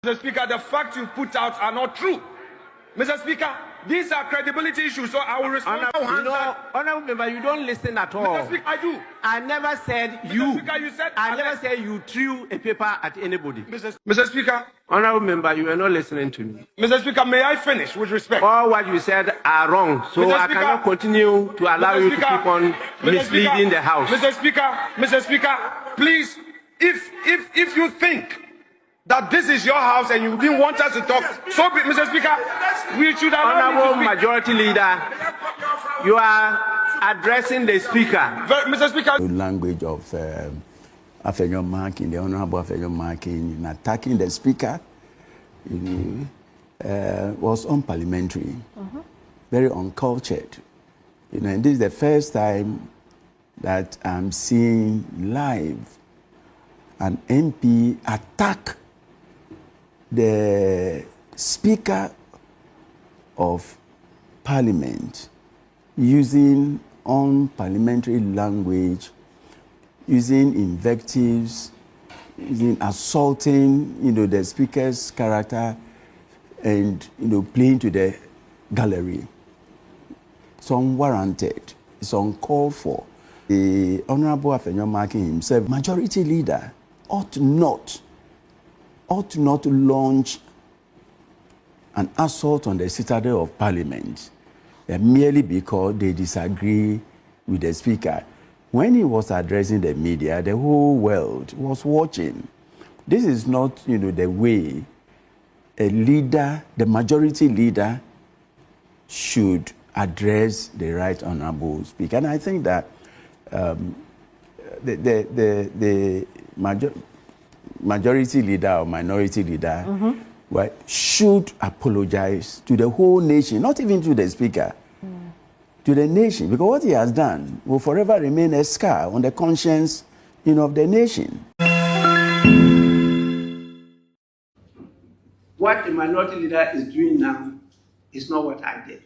Mr. Speaker, the facts you put out are not true. Mr. Speaker, these are credibility issues, so I will respond. Honorable member, you don't listen at all. Mr. Speaker, I do. I never said Mr. you. Speaker, you said I never said you threw a paper at anybody. Mr. Speaker. Honorable member, you are not listening to me. Mr. Speaker, may I finish with respect? All what you said are wrong, so I cannot continue to allow you to keep on misleading the House. Mr. Speaker, please, if you think that this is your house and you didn't want us to talk, so Mr. Speaker, we should have. Honorable Majority Leader, you are addressing the Speaker. Mr. Speaker. The language of Afenyo-Markin, the Honorable Afenyo-Markin, in attacking the Speaker, was unparliamentary, very uncultured. And this is the first time that I'm seeing live an MP attack the Speaker of Parliament using unparliamentary language, using invectives, using assaulting, the Speaker's character, and playing to the gallery. It's unwarranted. It's uncalled for. The Honorable Afenyo-Markin himself, Majority Leader, ought not launch an assault on the citadel of Parliament merely because they disagree with the Speaker. When he was addressing the media, the whole world was watching. This is not, the way a leader, the Majority Leader, should address the Right Honorable Speaker. And I think that the Majority Leader or Minority Leader should apologize to the whole nation, not even to the Speaker, to the nation, because what he has done will forever remain a scar on the conscience, of the nation. What the Minority Leader is doing now is not what I did.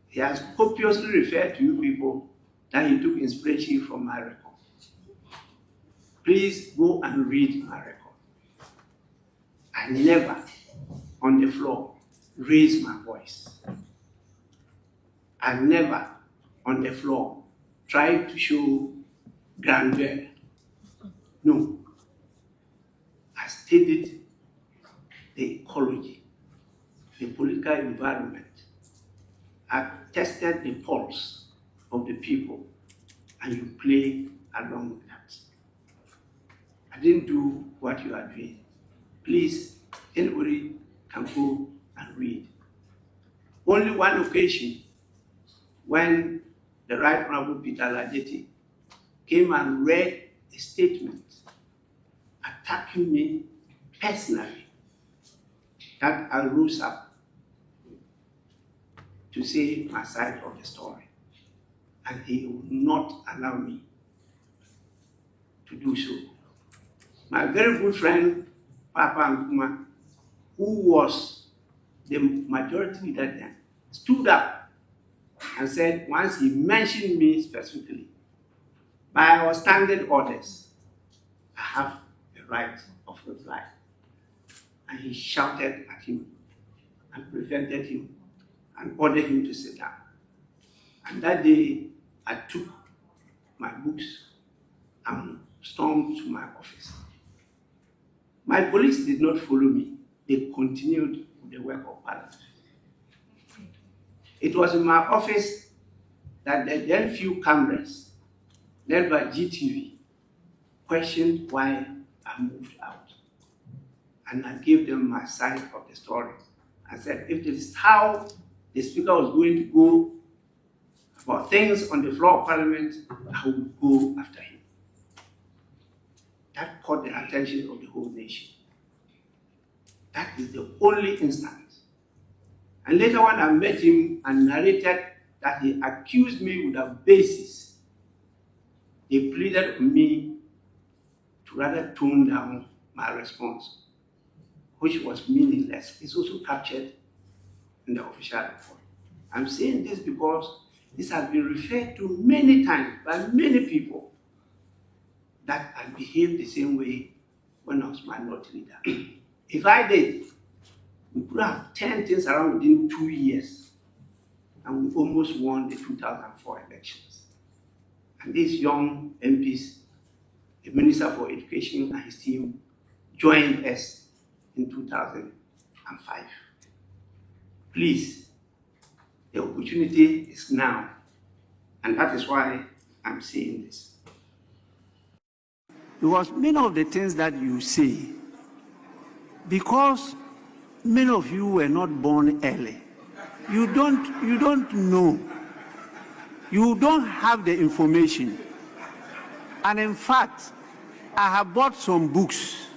He has copiously referred to you people that he took inspiration from my record. Please go and read my record. I never, on the floor, raised my voice. I never, on the floor, tried to show grandeur. No. I studied the ecology, the political environment. I tested the pulse of the people, and you play along with that. I didn't do what you are doing. Please, anybody can go and read. Only one occasion, when the Right Honorable Peter Lajeti came and read a statement attacking me personally, that I rose up to say my side of the story. And he would not allow me to do so. My very good friend, Papa Nkuma, who was the Majority Leader then, stood up and said, once he mentioned me specifically, by our standing orders, I have the right of reply. And he shouted at him and prevented him and ordered him to sit down. And that day, I took my books and stormed to my office. My colleagues did not follow me. They continued with the work of Parliament. It was in my office that the then few cameras, led by GTV, questioned why I moved out. And I gave them my side of the story. I said, if this is how the Speaker was going to go about things on the floor of Parliament, I would go after him. That caught the attention of the whole nation. That is the only instance. And later when I met him and narrated that he accused me without basis, he pleaded with me to rather tone down my response, which was meaningless. It's also captured in the official report. I'm saying this because this has been referred to many times by many people, that I behave the same way when I was minority leader. If I did, we could have turned things around within 2 years, and we almost won the 2004 elections. And these young MPs, the Minister for Education and his team, joined us in 2005. Please, the opportunity is now, and that is why I'm saying this. Because many of the things that you say, because many of you were not born early, you don't know, you don't have the information. And in fact, I have bought some books,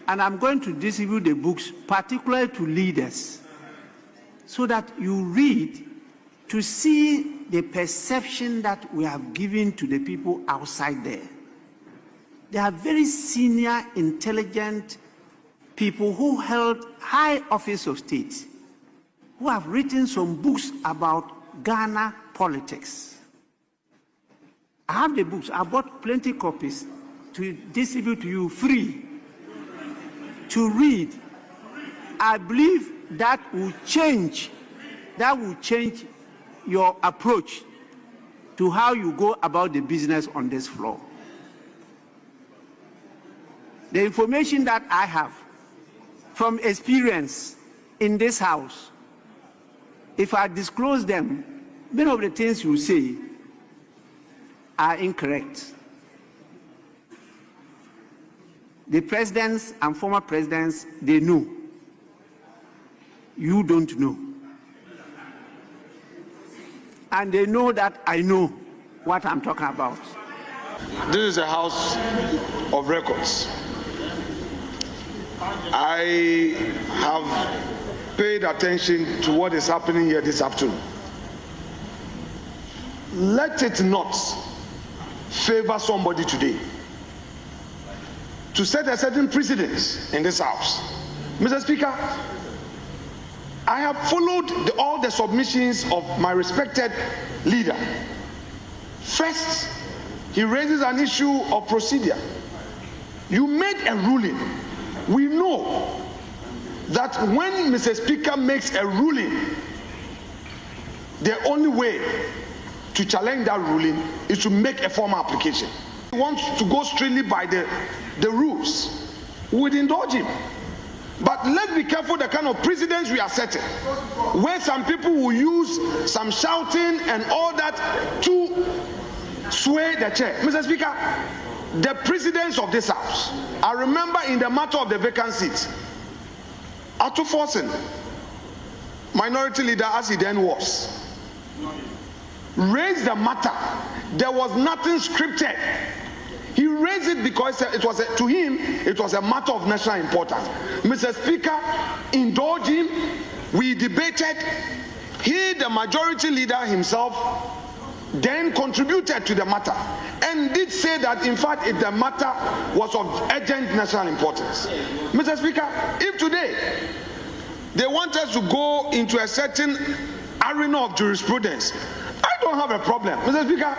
and I'm going to distribute the books particularly to leaders, so that you read to see the perception that we have given to the people outside there. They are very senior, intelligent people who held high office of state, who have written some books about Ghana politics. I have the books. I bought plenty copies to distribute to you free to read. I believe that will change your approach to how you go about the business on this floor. The information that I have from experience in this house, if I disclose them, many of the things you say are incorrect. The presidents and former presidents, they know. You don't know. And they know that I know what I'm talking about. This is a house of records. I have paid attention to what is happening here this afternoon. Let it not favor somebody today to set a certain precedence in this house. Mr. Speaker, I have followed all the submissions of my respected leader. First, he raises an issue of procedure. You made a ruling. We know that when Mr. Speaker makes a ruling, the only way to challenge that ruling is to make a formal application. He wants to go strictly by the rules. We would indulge him. But let's be careful the kind of precedents we are setting, where some people will use some shouting and all that to sway the chair. Mr. Speaker, the precedents of this house, I remember in the matter of the vacant seats, Arthur Forson, minority leader as he then was, raised the matter. There was nothing scripted. He raised it because it was to him it was a matter of national importance. Mr. Speaker, indulged him. We debated. He, the majority leader himself, then contributed to the matter and did say that in fact the matter was of urgent national importance. Mr. Speaker, if today they want us to go into a certain arena of jurisprudence, I don't have a problem. Mr. Speaker,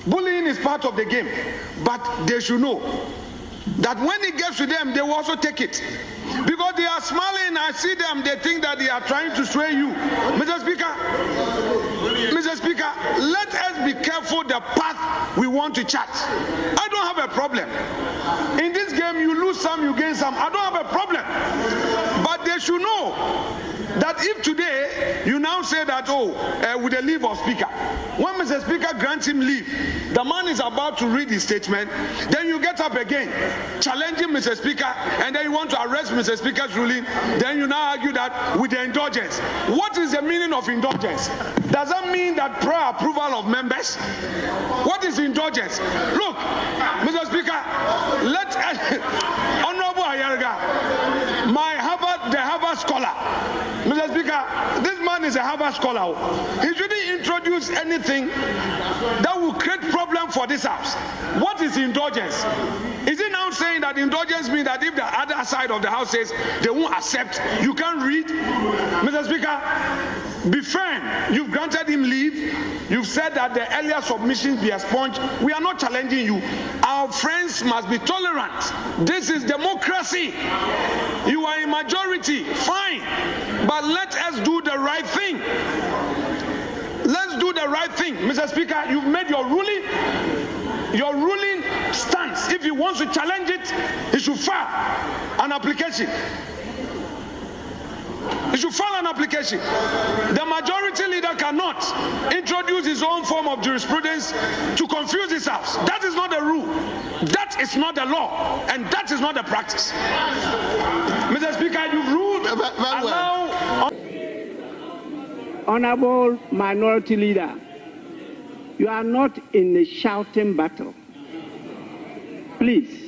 bullying is part of the game, but they should know that when it gets to them, they will also take it. Because they are smiling, I see them, they think that they are trying to sway you. Mr. Speaker, let us be careful the path we want to chart. I don't have a problem. In this game, you lose some, you gain some. I don't have a problem. But they should know that if today you now say that, with the leave of Speaker, when Mr. Speaker grants him leave, the man is about to read his statement, then you get up again, challenging Mr. Speaker, and then you want to arrest Mr. Speaker's ruling, then you now argue that with the indulgence. What is the meaning of indulgence? Does that mean that prior approval of members? What is indulgence? Look, Mr. Speaker, let Honorable Ayarga, the Harvard scholar, Mr. Speaker, this man is a Harvard scholar. He shouldn't introduce anything that will create problem for this house. What is indulgence? Is it now saying that indulgence means that if the other side of the house says they won't accept, you can't read? Mr. Speaker, Be firm. You've granted him leave. You've said that the earlier submissions be expunged. We are not challenging you. Our friends must be tolerant. This is democracy. You are a majority. Fine. But let us do the right thing. Let's do the right thing. Mr. Speaker, you've made your ruling. Your ruling stands. If he wants to challenge it, he should file an application. He should file an application. The majority leader cannot introduce his own form of jurisprudence to confuse his house. That is not the rule. That is not the law. And that is not the practice. Mr. Speaker, you've ruled. Allow. Honorable Minority Leader, you are not in a shouting battle. Please.